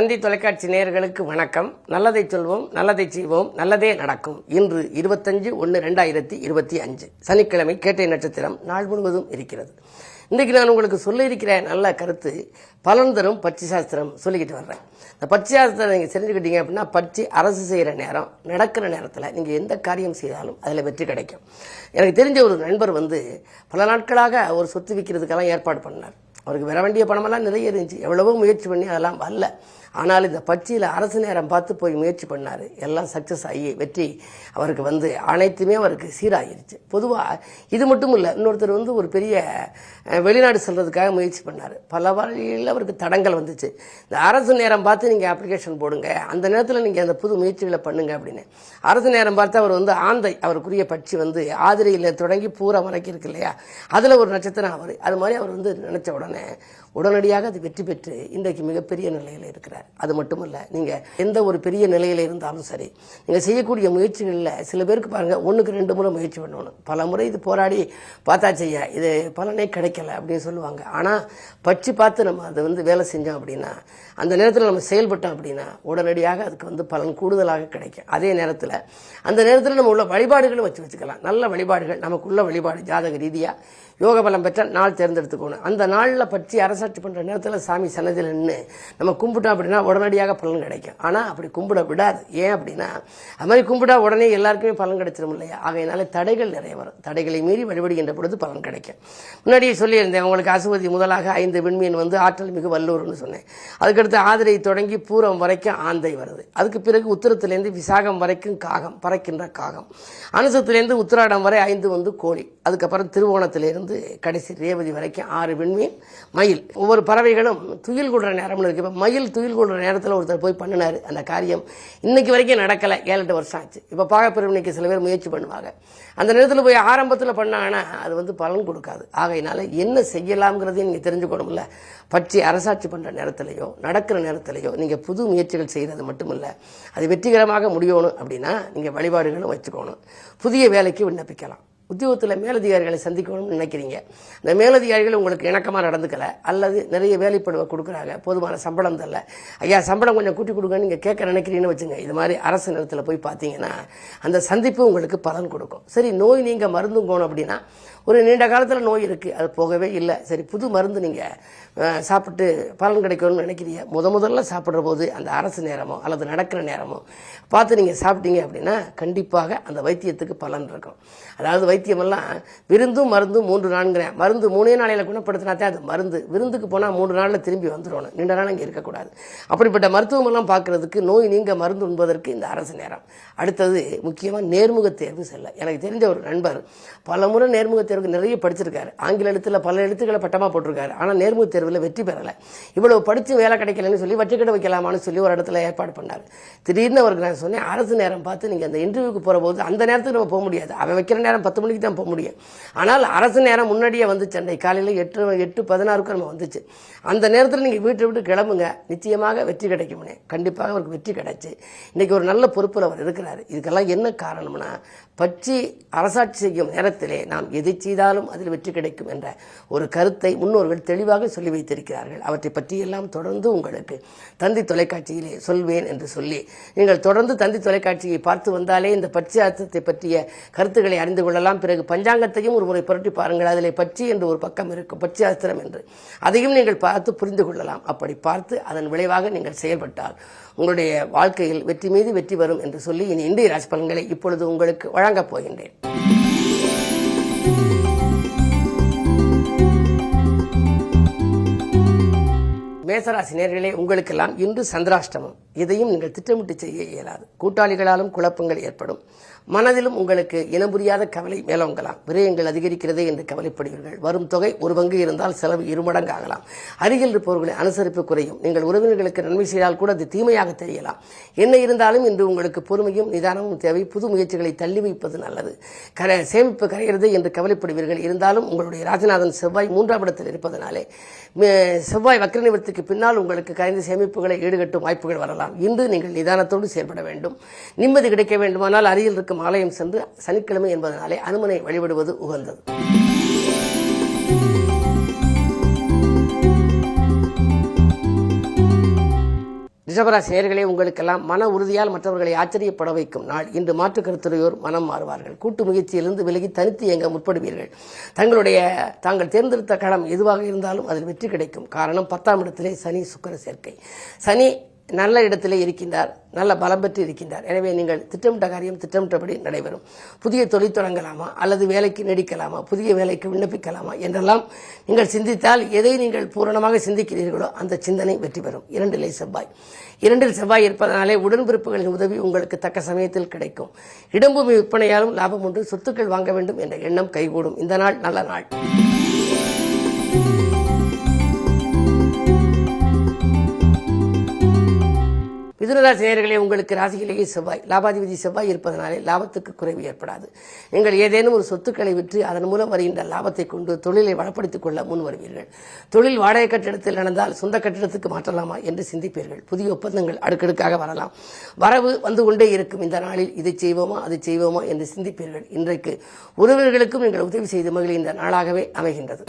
தந்தி தொலைக்காட்சி நேயர்களுக்கு வணக்கம். நல்லதை சொல்வோம், நல்லதை செய்வோம், நல்லதே நடக்கும். இன்று 25/1/2025 சனிக்கிழமை, கேட்டை நட்சத்திரம் நாள் முழுவதும் இருக்கிறது. இன்றைக்கு நான் உங்களுக்கு சொல்ல இருக்கிற நல்ல கருத்து பலன் தரும் பட்சி சாஸ்திரம் சொல்லிக்கிட்டு வர்றேன். இந்த பட்சி சாஸ்திரம் நீங்கள் தெரிஞ்சுக்கிட்டீங்க அப்படின்னா, பட்சி அரசு செய்கிற நேரம், நடக்கிற நேரத்தில் நீங்கள் எந்த காரியம் செய்தாலும் அதில் வெற்றி கிடைக்கும். எனக்கு தெரிஞ்ச ஒரு நண்பர் பல நாட்களாக ஒரு சொத்து விற்கிறதுக்கெல்லாம் ஏற்பாடு பண்ணார். அவருக்கு வர வேண்டிய பணமெல்லாம் நிறைய இருந்துச்சு. எவ்வளவோ முயற்சி பண்ணி அதெல்லாம் வரல. ஆனால் இந்த பட்சியில் அரசு நேரம் பார்த்து போய் முயற்சி பண்ணார். எல்லாம் சக்ஸஸ் ஆகி வெற்றி அவருக்கு அனைத்துமே அவருக்கு சீராகிருச்சு. பொதுவாக இது மட்டும் இல்லை, இன்னொருத்தர் ஒரு பெரிய வெளிநாடு செல்றதுக்காக முயற்சி பண்ணார். பல வழியில் அவருக்கு தடங்கள் வந்துச்சு. இந்த அரசு நேரம் பார்த்து நீங்கள் அப்ளிகேஷன் போடுங்க, அந்த நேரத்தில் நீங்கள் அந்த புது முயற்சிகளை பண்ணுங்க அப்படின்னு. அரசு நேரம் பார்த்து அவர் ஆந்தை, அவருக்குரிய பட்சி ஆதிரையில் தொடங்கி பூரா வரைக்கும் இருக்கு இல்லையா, அதில் ஒரு நட்சத்திரம் அவர். அது மாதிரி அவர் நினைச்ச உடனடியாக அது வெற்றி பெற்று இன்றைக்கு மிகப்பெரிய நிலையில் இருக்கிறார். அது மட்டும் இல்லை, நீங்கள் எந்த ஒரு பெரிய நிலையில் இருந்தாலும் சரி, நீங்கள் செய்யக்கூடிய முயற்சிகளில் சில பேருக்கு பாருங்கள், 1க்கு 2 முறை முயற்சி பண்ணணும். பல முறை இது போராடி பார்த்தா செய்ய இது பலனே கிடைக்கல அப்படின்னு சொல்லுவாங்க. ஆனால் பட்சி பார்த்து நம்ம அதை வேலை செஞ்சோம் அப்படின்னா, அந்த நேரத்தில் நம்ம செயல்பட்டோம் அப்படின்னா உடனடியாக அதுக்கு பலன் கூடுதலாக கிடைக்கும். அதே நேரத்தில் அந்த நேரத்தில் நம்ம உள்ள வழிபாடுகளும் வச்சுக்கலாம். நல்ல வழிபாடுகள், நமக்குள்ள வழிபாடு ஜாதக ரீதியாக யோக பலம் பெற்ற நாள் தேர்ந்தெடுத்துக்கணும். அந்த நாளில் பற்றி அரசாட்சி பண்ணுற நேரத்தில் சாமி சன்னதியில் நின்று நம்ம கும்பிட்டோம் அப்படின்னா உடனடியாக பலன் கிடைக்கும். ஆனால் அப்படி கும்பிட விடாது. ஏன் அப்படின்னா, அது மாதிரி கும்பிட்டா உடனே எல்லாருக்குமே பலன் கிடைச்சிடும் இல்லையா. ஆகையினால தடைகள் நிறைய வரும். தடைகளை மீறி வழிபடுகின்ற பொழுது பலன் கிடைக்கும். முன்னாடியே சொல்லியிருந்தேன் உங்களுக்கு, அசுவதி முதலாக 5 விண்மீன் ஆற்றல் மிகு வல்லூர்னு சொன்னேன். அதுக்கடுத்து ஆதிரை தொடங்கி பூரம் வரைக்கும் ஆந்தை வருது. அதுக்கு பிறகு உத்திரத்திலேருந்து விசாகம் வரைக்கும் காகம், பறக்கின்ற காகம். அனுசத்திலேருந்து உத்திராடம் வரை 5 கோழி. அதுக்கப்புறம் திருவோணத்திலிருந்து கடைசி ரேவதி வரைக்கும் 6 விண்மீன், மயில். ஒவ்வொரு பறவைகளும் துயில் கொள்ற நேரம்னு இருக்கு. இப்போ மயில் துயில் கொள்ற நேரத்தில் ஒருத்தர் போய் பண்ணினாரு. அந்த காரியம் இன்னைக்கு வரைக்கும் நடக்கலை. 7-8 வருஷம் ஆச்சு. இப்போ பாகப்பிரிவினைக்கு சில பேர் முயற்சி பண்ணுவாங்க. அந்த நேரத்தில் போய் ஆரம்பத்தில் பண்ணாங்கன்னா அது பலன் கொடுக்காது. ஆகையினால என்ன செய்யலாம்ங்கிறதையும் நீங்கள் தெரிஞ்சுக்கணும்ல. பற்றி அரசாட்சி பண்ணுற நேரத்திலையோ நடக்கிற நேரத்திலையோ நீங்கள் புது முயற்சிகள் செய்கிறது மட்டும் இல்லை, அது வெற்றிகரமாக முடியணும் அப்படின்னா நீங்கள் வழிபாடுகளும் வச்சுக்கணும். புதிய வேலைக்கு விண்ணப்பிக்கலாம். உத்தியோகத்தில் மேலதிகாரிகளை சந்திக்கணும்னு நினைக்கிறீங்க. இந்த மேலதிகாரிகள் உங்களுக்கு இணக்கமாக நடந்துக்கலை, அல்லது நிறைய வேலைப்படுவ கொடுக்குறாங்க, போதுமான சம்பளம் தரல, ஐயா சம்பளம் கொஞ்சம் கூட்டி கொடுங்கன்னு நீங்கள் கேட்க நினைக்கிறீங்கன்னு வச்சுங்க. இது மாதிரி அரசு நேரத்தில் போய் பார்த்தீங்கன்னா அந்த சந்திப்பு உங்களுக்கு பலன் கொடுக்கும். சரி, நோய் நீங்கள் மருந்தும் போகணும் அப்படின்னா, ஒரு நீண்ட காலத்தில் நோய் இருக்குது, அது போகவே இல்லை, சரி புது மருந்து நீங்கள் சாப்பிட்டு பலன் கிடைக்கணும்னு நினைக்கிறீங்க. முதல்ல சாப்பிட்ற போது அந்த அரசு நேரமோ அல்லது நடக்கிற நேரமோ பார்த்து நீங்கள் சாப்பிட்டீங்க அப்படின்னா கண்டிப்பாக அந்த வைத்தியத்துக்கு பலன் இருக்கும். அதாவது வைத்தியமெல்லாம் விருந்தும் மருந்தும் 3-4 மருந்து 3 நாளையில் குணப்படுத்தினா தான் அது மருந்து. விருந்துக்கு போனால் 3 நாளில் திரும்பி வந்துடணும், நீண்ட நாள் இங்கே இருக்கக்கூடாது. அப்படிப்பட்ட மருத்துவமெல்லாம் பார்க்கறதுக்கு, நோய் நீங்க மருந்து உண்பதற்கு இந்த அரசு நேரம். அடுத்தது முக்கியமாக நேர்முக தேர்வு செல்ல. எனக்கு தெரிஞ்ச ஒரு நண்பர் பல முறை நேர்முக தேர்வுக்கு நிறைய படிச்சிருக்காரு. ஆங்கில எழுத்தில் பல எழுத்துக்களை பட்டமாக போட்டிருக்காரு. ஆனால் நேர்முக தேர்வில் வெற்றி பெறலை. இவ்வளவு படித்து வேலை கிடைக்கலன்னு சொல்லி வட்டிக்கடை வைக்கலாமான்னு சொல்லி ஒரு இடத்துல ஏற்பாடு பண்ணார். திடீர்னு அவருக்கு நான் சொன்னேன், அரசு நேரம் பார்த்து நீங்கள் அந்த இன்டர்வியூக்கு போகிற போது அந்த நேரத்துக்கு நம்ம போக முடியாது. அவன் வைக்கிற நேரம் 10 மணிக்கு தான் போக முடியும். ஆனால் அரசு நேரம் முன்னாடியே வந்துச்சு. அன்றைக்கு காலையில் 8:16 நம்ம வந்துச்சு. அந்த நேரத்தில் நீங்கள் வீட்டை விட்டு கிளம்புங்க, நிச்சயமாக வெற்றி கிடைக்கும். கண்டிப்பாக அவருக்கு வெற்றி கிடைச்சி இன்றைக்கி ஒரு நல்ல பொறுப்பில் அவர் இருக்கிறார். இதுக்கெல்லாம் என்ன காரணம்னா, பற்றி அரசாட்சி செய்யும் நேரத்திலே நாம் எதை செய்தாலும் அதில் வெற்றி கிடைக்கும் என்ற ஒரு கருத்தை முன்னோர்கள் தெளிவாக சொல்லி வைத்திருக்கிறார்கள். அவற்றை பற்றியெல்லாம் தொடர்ந்து உங்களுக்கு தந்தி தொலைக்காட்சியிலே சொல்வேன் என்று சொல்லி, நீங்கள் தொடர்ந்து தந்தி தொலைக்காட்சியை பார்த்து வந்தாலே இந்த பட்சியாஸ்திரத்தை பற்றிய கருத்துக்களை அறிந்து கொள்ளலாம். பிறகு பஞ்சாங்கத்தையும் ஒரு முறை புரட்டி பாருங்கள். அதில் பட்சி என்று ஒரு பக்கம் இருக்கும், பட்சியாஸ்திரம் என்று, அதையும் நீங்கள் பார்த்து புரிந்து கொள்ளலாம். அப்படி பார்த்து அதன் விளைவாக நீங்கள் செயல்பட்டால் உங்களுடைய வாழ்க்கையில் வெற்றி மீது வெற்றி வரும் என்று சொல்லி இனி இந்திய ராசி பலன்களை இப்பொழுது உங்களுக்கு வழங்கப் போகின்றேன். மேசராசி நேயர்களே, உங்களுக்கெல்லாம் இன்று சந்திராஷ்டமம். இதையும் நீங்கள் திட்டமிட்டு செய்ய இயலாது. கூட்டாளிகளாலும் குழப்பங்கள் ஏற்படும். மனதிலும் உங்களுக்கு இனம் புரியாத கவலை மேலோங்கலாம். விரயங்கள் அதிகரிக்கிறதே என்று கவலைப்படுவீர்கள். வரும் தொகை 1 பங்கு இருந்தால் செலவு 2 மடங்கு ஆகலாம். அருகில் இருப்பவர்களை அனுசரிப்பு குறையும். நீங்கள் உறவினர்களுக்கு நன்மை செய்தால் கூட அது தீமையாக தெரியலாம். என்ன இருந்தாலும் இன்று உங்களுக்கு பொறுமையும் நிதானமும் தேவை. புது முயற்சிகளை தள்ளி வைப்பது நல்லது. சேமிப்பு கரைகிறது என்று கவலைப்படுவீர்கள். இருந்தாலும் உங்களுடைய ராஜநாதன் செவ்வாய் 3ஆம் இடத்தில் இருப்பதனாலே செவ்வாய் வக்ர நிவர்த்திக்கு பின்னால் உங்களுக்கு கரைந்த சேமிப்புகளை ஈடுகட்டும் வாய்ப்புகள் வரலாம். இன்று நீங்கள் நிதானத்தோடு செயல்பட வேண்டும். நிம்மதி கிடைக்க வேண்டுமானால் அருகில் இருக்கும் ஆலயம் சென்று சனிக்கிழமை என்பதனாலே அனுமனை வழிபடுவது உகந்தது. ரிஷபராசி நேயர்களே, உங்களுக்கெல்லாம் மன உறுதியால் மற்றவர்களை ஆச்சரியப்பட வைக்கும் நாள். இன்று மாற்று கருத்துடையோர் மனம் மாறுவார்கள். கூட்டு முயற்சியிலிருந்து விலகி தனித்து இயங்க முற்படுவீர்கள். தாங்கள் தேர்ந்தெடுத்த களம் எதுவாக இருந்தாலும் அதில் வெற்றி கிடைக்கும். காரணம் 10ஆம் இடத்திலே சனி சுக்கிர சேர்க்கை. சனி நல்ல இடத்திலே இருக்கின்றார், நல்ல பலம் பெற்று இருக்கின்றார். எனவே நீங்கள் திட்டமிட்ட காரியம் திட்டமிட்டபடி நடைபெறும். புதிய தொழில் தொடங்கலாமா அல்லது வேலைக்கு நீடிக்கலாமா, புதிய வேலைக்கு விண்ணப்பிக்கலாமா என்றெல்லாம் நீங்கள் சிந்தித்தால் எதை நீங்கள் பூரணமாக சிந்திக்கிறீர்களோ அந்த சிந்தனை வெற்றி பெறும். 2 செவ்வாய் இருப்பதனாலே உடன்பிறப்புகளின் உதவி உங்களுக்கு தக்க சமயத்தில் கிடைக்கும். இடம்பூமி விற்பனையாலும் லாபம் உண்டு. சொத்துக்கள் வாங்க வேண்டும் என்ற எண்ணம் கைகூடும். இந்த நாள் நல்ல நாள். மிதுனராசி நேயர்களே, உங்களுக்கு ராசியிலேயே செவ்வாய், லாபாதிபதி செவ்வாய் இருப்பதனாலே லாபத்துக்கு குறைவு ஏற்படாது. நீங்கள் ஏதேனும் ஒரு சொத்துக்களை விற்று அதன் மூலம் வருகின்ற லாபத்தை கொண்டு தொழிலை வளப்படுத்திக் கொள்ள முன் வருவீர்கள். தொழில் வாடகை கட்டிடத்தில் நடந்தால் சொந்த கட்டிடத்துக்கு மாற்றலாமா என்று சிந்திப்பீர்கள். புதிய ஒப்பந்தங்கள் அடுக்கடுக்காக வரலாம். வரவு வந்து கொண்டே இருக்கும். இந்த நாளில் இதை செய்வோமா அதை செய்வோமா என்று சிந்திப்பீர்கள். இன்றைக்கு உறவினர்களுக்கும் நீங்கள் உதவி செய்து மகிழ்கின்ற நாளாகவே அமைகின்றது.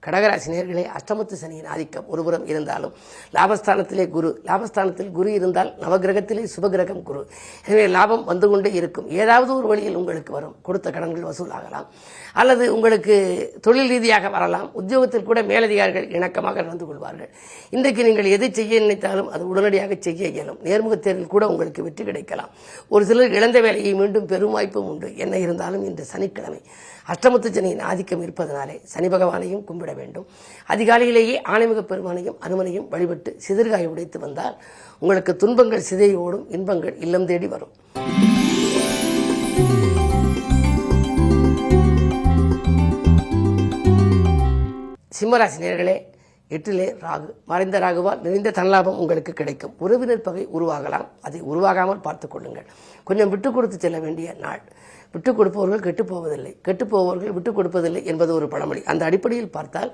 கடகராசி நேயர்களே, அஷ்டமத்து சனியின் ஆதிக்கம் ஒருபுறம் இருந்தாலும் லாபஸ்தானத்தில் குரு இருந்தால் நவகிரகத்திலே சுபகிரகம் குரு. எனவே லாபம் வந்து கொண்டே இருக்கும். ஏதாவது ஒரு வழியில் உங்களுக்கு வரும். கொடுத்த கடன்கள் வசூலாகலாம் அல்லது உங்களுக்கு தொழில் ரீதியாக வரலாம். உத்தியோகத்தில் கூட மேலதிகாரிகள் இணக்கமாக நடந்து கொள்வார்கள். இன்றைக்கு நீங்கள் எதை செய்ய நினைத்தாலும் அது உடனடியாக செய்ய இயலும். நேர்முகத் தேர்வில் கூட உங்களுக்கு வெற்றி கிடைக்கலாம். ஒரு சிலர் இழந்த வேலையை மீண்டும் பெரும் வாய்ப்பும் உண்டு. என்ன இருந்தாலும் இன்று சனிக்கிழமை அஷ்டமத்து சனியின் ஆதிக்கம் இருப்பதனாலே சனி பகவானையும் கும்பிட வேண்டும். அதிகாலையிலேயே ஆணைமிக பெருமானையும் அனுமனையும் வழிபட்டு சிதறுகாய் உடைத்து வந்தால் உங்களுக்கு துன்பங்கள் சிதைய ஓடும், இன்பங்கள் இல்லம் தேடி வரும். சிம்மராசி நேயர்களே, 8லே ராகு, மறைந்த ராகுவால் நிறைந்த தனலாபம் உங்களுக்கு கிடைக்கும். உறவினர் பகை உருவாகலாம், அதை உருவாகாமல் பார்த்துக் கொள்ளுங்கள். கொஞ்சம் விட்டு கொடுத்து செல்ல வேண்டிய நாள். விட்டுக் கொடுப்பவர்கள் கெட்டுப்போவர்கள் விட்டுக் கொடுப்பதில்லை என்பது ஒரு பழமொழி. அந்த அடிப்படையில் பார்த்தால்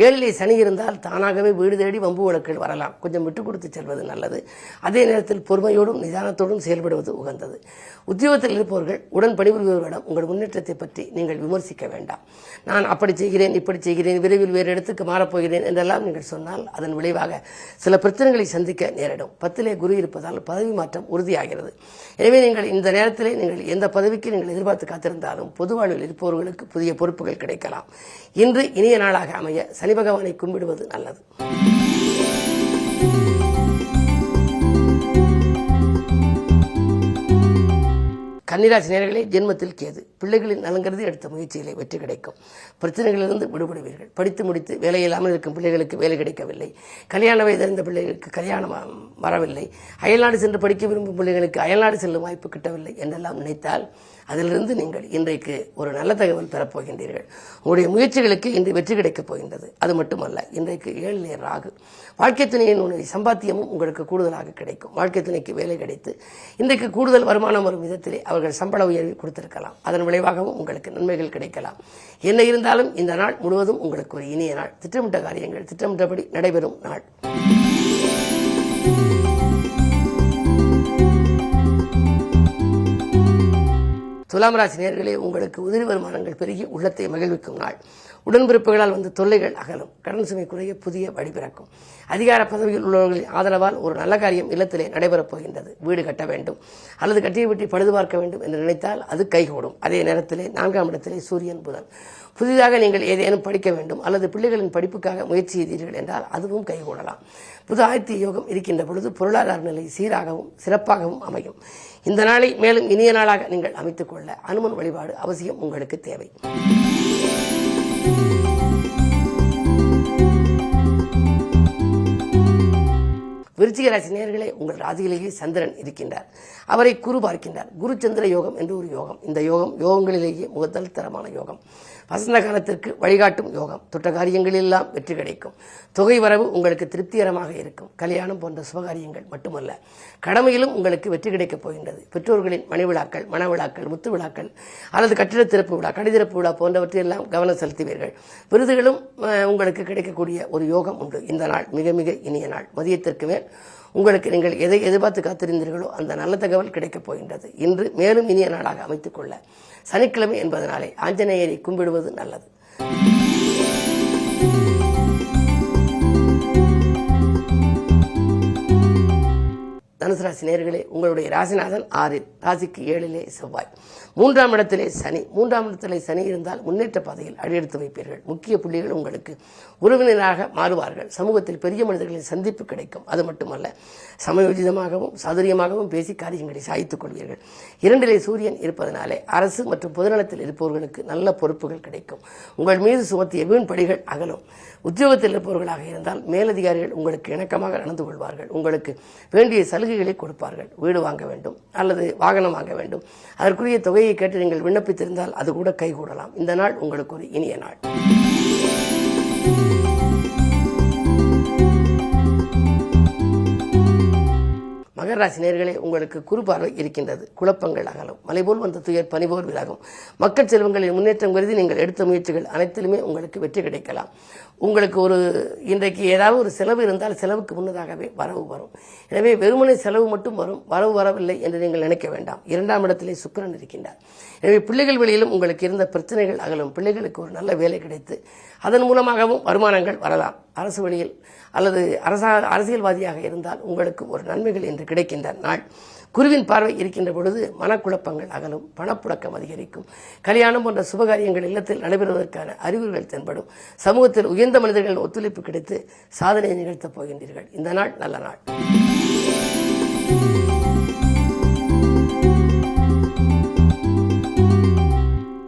7லே சனி இருந்தால் தானாகவே வீடு தேடி வம்பு வழக்குகள் வரலாம். கொஞ்சம் விட்டுக் கொடுத்து செல்வது நல்லது. அதே நேரத்தில் பொறுமையோடும் நிதானத்தோடும் செயல்படுவது உகந்தது. உத்தியோகத்தில் இருப்பவர்கள் உடன் பணிபுரிபவர்களிடம் உங்கள் முன்னேற்றத்தை பற்றி நீங்கள் விமர்சிக்க வேண்டாம். நான் அப்படி செய்கிறேன், இப்படி செய்கிறேன், விரைவில் வேறு இடத்துக்கு மாறப்போகிறேன் என்றெல்லாம் நீங்கள் சொன்னால் அதன் விளைவாக சில பிரச்சனைகளை சந்திக்க நேரிடும். 10லே குரு இருப்பதால் பதவி மாற்றம் உறுதியாகிறது. எனவே நீங்கள் இந்த நேரத்திலே நீங்கள் எந்த பதவிக்கு நீங்கள் எதிர்பார்த்து காத்திருந்தாலும் பொது வாழ்வில் இருப்பவர்களுக்கு புதிய பொறுப்புகள் கிடைக்கலாம். இன்று இனிய நாளாக அமைய சனி பகவானை கும்பிடுவது நல்லது. கன்னிராசி நேயர்களே, ஜென்மத்தில் கேது. பிள்ளைகளின் நலங்கிறது எடுத்த முயற்சிகளை வெற்றி கிடைக்கும். பிரச்சனைகளிலிருந்து விடுபடுவீர்கள். படித்து முடித்து வேலையில்லாமல் இருக்கும் பிள்ளைகளுக்கு வேலை கிடைக்கவில்லை. கல்யாண வயதிருந்த பிள்ளைகளுக்கு கல்யாணம் வரவில்லை. அயல்நாடு சென்று படிக்க விரும்பும் பிள்ளைகளுக்கு அயல்நாடு செல்லும் வாய்ப்பு கிட்டவில்லை என்றெல்லாம் நினைத்தால் அதிலிருந்து நீங்கள் இன்றைக்கு ஒரு நல்ல தகவல் பெறப்போகின்றீர்கள். உங்களுடைய முயற்சிகளுக்கு இன்று வெற்றி கிடைக்கப் போகின்றது. அது மட்டுமல்ல, இன்றைக்கு 7லே ராகு. வாழ்க்கை துணையினுடைய சம்பாத்தியமும் உங்களுக்கு கூடுதலாக கிடைக்கும். வாழ்க்கை துணைக்கு வேலை கிடைத்து இன்றைக்கு கூடுதல் வருமானம் வரும் விதத்திலே அவர்கள் சம்பள உயர்வை கொடுத்திருக்கலாம். அதன் விளைவாகவும் உங்களுக்கு நன்மைகள் கிடைக்கலாம். என்ன இருந்தாலும் இந்த நாள் முழுவதும் உங்களுக்கு ஒரு இனிய நாள். திட்டமிட்ட காரியங்கள் திட்டமிட்டபடி நடைபெறும் நாள். துலாம் ராசி நேயர்களே, உங்களுக்கு உதிரி வருமானங்கள் பெருகி உள்ளத்தை மகிழ்விக்கும் நாள். உடன்பிறப்புகளால் வந்து தொல்லைகள் அகலும். கடன் சுமை குறைய புதிய வழி பிறக்கும். அதிகார பதவியில் உள்ளவர்களின் ஆதரவால் ஒரு நல்ல காரியம் இல்லத்திலே நடைபெறப் போகின்றது. வீடு கட்ட வேண்டும் அல்லது கட்டிய வீட்டை பழுது பார்க்க வேண்டும் என்று நினைத்தால் அது கைகூடும். அதே நேரத்திலே 4ஆம் இடத்திலே சூரியன் புதன். புதிதாக நீங்கள் ஏதேனும் படிக்க வேண்டும் அல்லது பிள்ளைகளின் படிப்புக்காக முயற்சி செய்தீர்கள் என்றால் அதுவும் கைகூடலாம். புது ஆயத்திய யோகம் இருக்கின்ற பொழுது பொருளாதார நிலை சீராகவும் சிறப்பாகவும் அமையும். இந்த நாளை மேலும் இனிய நாளாக நீங்கள் அமைத்துக் கொள்ள அனுமன் வழிபாடு அவசியம் உங்களுக்கு தேவை. விருச்சிக ராசி நேயர்களே, உங்கள் ராசியிலேயே சந்திரன் இருக்கின்றார். அவரை குரு பார்க்கின்றார். குரு சந்திர யோகம் என்று ஒரு யோகம். இந்த யோகங்களிலேயே முதல் தரமான யோகம். வசந்த காலத்திற்கு வழிகாட்டும் யோகம். தொட்ட காரியங்களெல்லாம் வெற்றி கிடைக்கும். தொகை வரவு உங்களுக்கு திருப்திகரமாக இருக்கும். கல்யாணம் போன்ற சுபகாரியங்கள் மட்டுமல்ல, கடமையிலும் உங்களுக்கு வெற்றி கிடைக்கப் போகின்றது. பெற்றோர்களின் மணிவிழாக்கள், மணவிழாக்கள், முத்து விழாக்கள் அல்லது கட்டிட திறப்பு விழா, கடிதிறப்பு விழா போன்றவற்றையெல்லாம் கவனம் செலுத்துவீர்கள். விருதுகளும் உங்களுக்கு கிடைக்கக்கூடிய ஒரு யோகம் உண்டு. இந்த நாள் மிக மிக இனிய நாள். மதியத்திற்கு மேல் உங்களுக்கு நீங்கள் எதை எதிர்பார்த்து காத்திருந்தீர்களோ அந்த நல்ல தகவல் கிடைக்கப் போகின்றது. இன்று மேலும் இனிய நாளாக அமைத்துக் கொள்ள சனிக்கிழமை என்பதனாலே ஆஞ்சநேயரை கும்பிடுவது நல்லது. தனுசு ராசி நேயர்களே, உங்களுடைய ராசிநாதன் 6ல், ராசிக்கு 7லே செவ்வாய், 3ஆம் இடத்திலே சனி. 3ஆம் இடத்திலே சனி இருந்தால் முன்னேற்ற பாதையில் அடியெடுத்து வைப்பீர்கள். முக்கிய புள்ளிகள் உங்களுக்கு உறவினராக மாறுவார்கள். சமூகத்தில் பெரிய மனிதர்களின் சந்திப்பு கிடைக்கும். அது மட்டுமல்ல, சமயோஜிதமாகவும் சாதுரியமாகவும் பேசி காரியங்களை சாய்த்துக் கொள்வீர்கள். 2லே சூரியன் இருப்பதனாலே அரசு மற்றும் பொதுநலத்தில் இருப்பவர்களுக்கு நல்ல பொறுப்புகள் கிடைக்கும். உங்கள் மீது சுமத்திய வீண் படிகள் அகலும். உத்தியோகத்தில் இருப்பவர்களாக இருந்தால் மேலதிகாரிகள் உங்களுக்கு இணக்கமாக நடந்து கொள்வார்கள். உங்களுக்கு வேண்டிய சலுகைகளை கொடுப்பார்கள். வீடு வாங்க வேண்டும் அல்லது வாகனம் வாங்க வேண்டும், அதற்குரிய தொகையை கேட்டு நீங்கள் விண்ணப்பித்திருந்தால் அது கூட கைகூடலாம். இந்த நாள் உங்களுக்கு ஒரு இனிய நாள். மகர ராசி நேயர்களே, உங்களுக்கு குரு பார்வை இருக்கின்றது. குழப்பங்கள் அகலும். மலைபோல் வந்த துயர் பனிபோல் விலகும். மக்கள் செல்வங்களின் முன்னேற்றம் கருதி நீங்கள் எடுத்த முயற்சிகள் அனைத்திலுமே உங்களுக்கு வெற்றி கிடைக்கலாம். உங்களுக்கு இன்றைக்கு ஏதாவது ஒரு செலவு இருந்தால் செலவுக்கு முன்னதாகவே வரவு வரும். எனவே வெறுமனை செலவு மட்டும் வரும், வரவு வரவில்லை என்று நீங்கள் நினைக்க வேண்டாம். 2ஆம் இடத்திலே சுக்கிரன் இருக்கின்றார். எனவே பிள்ளைகள் வழியிலும் உங்களுக்கு இருந்த பிரச்சனைகள் அகலும். பிள்ளைகளுக்கு ஒரு நல்ல வேலை கிடைத்து அதன் மூலமாகவும் வருமானங்கள் வரலாம். அரசு வழியில் அல்லது அரசியல்வாதியாக இருந்தால் உங்களுக்கு ஒரு நன்மைகள் என்று கிடைக்கின்ற நாள். குருவின் பார்வை இருக்கின்ற பொழுது மனக்குழப்பங்கள் அகலும். பணப்புழக்கம் அதிகரிக்கும். கல்யாணம் போன்ற சுபகாரியங்கள் இல்லத்தில் நடைபெறுவதற்கான அறிகுறிகள் தென்படும். சமூகத்தில் உயர்ந்த மனிதர்களின் ஒத்துழைப்பு கிடைத்து சாதனை நிகழ்த்தப் போகின்றீர்கள். இந்த நாள் நல்ல நாள்.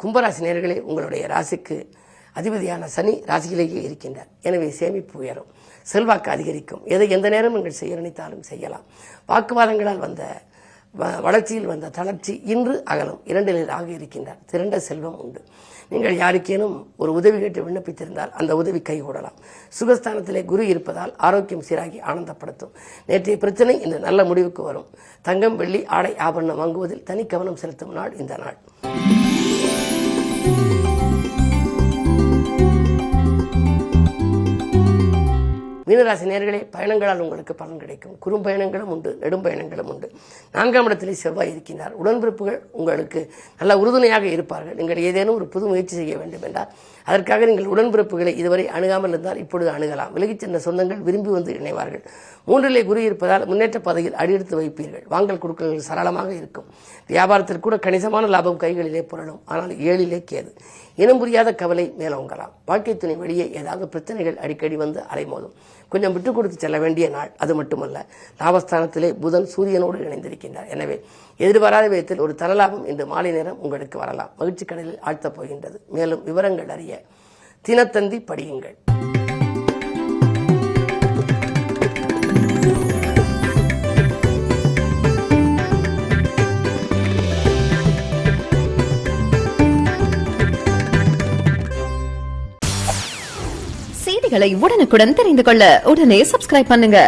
கும்பராசி நேயர்களே, உங்களுடைய ராசிக்கு அதிபதியான சனி ராசியிலேயே இருக்கின்றார். எனவே சேமிப்பு உயரும், செல்வாக்கு அதிகரிக்கும். எதை எந்த நேரம் நீங்கள் செய்ய நினைத்தாலும் செய்யலாம். வாக்குவாதங்களால் வந்த வளர்ச்சியில் வந்த தளர்ச்சி இன்று அகலும். 2ல் ராகு இருக்கின்றார். திரண்ட செல்வம் உண்டு. நீங்கள் யாருக்கேனும் ஒரு உதவி கேட்டு விண்ணப்பித்திருந்தால் அந்த உதவி கைகூடலாம். சுகஸ்தானத்திலே குரு இருப்பதால் ஆரோக்கியம் சீராகி ஆனந்தப்படுத்தும். நேற்றைய பிரச்சனை இன்று நல்ல முடிவுக்கு வரும். தங்கம், வெள்ளி, ஆடை, ஆபரணம் வாங்குவதில் தனி கவனம் செலுத்தும் நாள் இந்த நாள். மீனராசி நேயர்களே, பயணங்களால் உங்களுக்கு பலன் கிடைக்கும். குறும்பயணங்களும் உண்டு, நெடும் பயணங்களும் உண்டு. 4ஆம் இடத்திலே செவ்வாய் இருக்கின்றார். உடன்பிறப்புகள் உங்களுக்கு நல்ல உறுதுணையாக இருப்பார்கள். நீங்கள் ஏதேனும் ஒரு புது முயற்சி செய்ய வேண்டும் என்றால் அதற்காக நீங்கள் உடன்பிறப்புகளை இதுவரை அணுகாமல் இருந்தால் இப்பொழுது அணுகலாம். விலகிச் சென்ற சொந்தங்கள் விரும்பி வந்து இணைவார்கள். 3லே குரு இருப்பதால் முன்னேற்ற பாதையில் அடியெடுத்து வைப்பீர்கள். வாங்கல் கொடுக்கல்கள் சரளமாக இருக்கும். வியாபாரத்தில் கூட கணிசமான லாபம் கைகளிலே புரளும். ஆனால் 7லே கேது. இனம் புரியாத கவலை மேலோங்கலாம். வாழ்க்கை துணை வெளியே ஏதாவது பிரச்சனைகள் அடிக்கடி வந்து அலைமோதும். கொஞ்சம் விட்டுக் கொடுத்து செல்ல வேண்டிய நாள். அது மட்டுமல்ல, லாபஸ்தானத்திலே புதன் சூரியனோடு இணைந்திருக்கின்றார். எனவே எதிர்பாராத விதத்தில் ஒரு தனலாபம் இன்று மாலை நேரம் உங்களுக்கு வரலாம். மகிழ்ச்சி கடலில் ஆழ்த்தப் போகின்றது. மேலும் விவரங்கள் அறிய தினத்தந்தி படியுங்கள். செய்திகளை உடனுக்குடன் தெரிந்து கொள்ள உடனே சப்ஸ்கிரைப் பண்ணுங்க.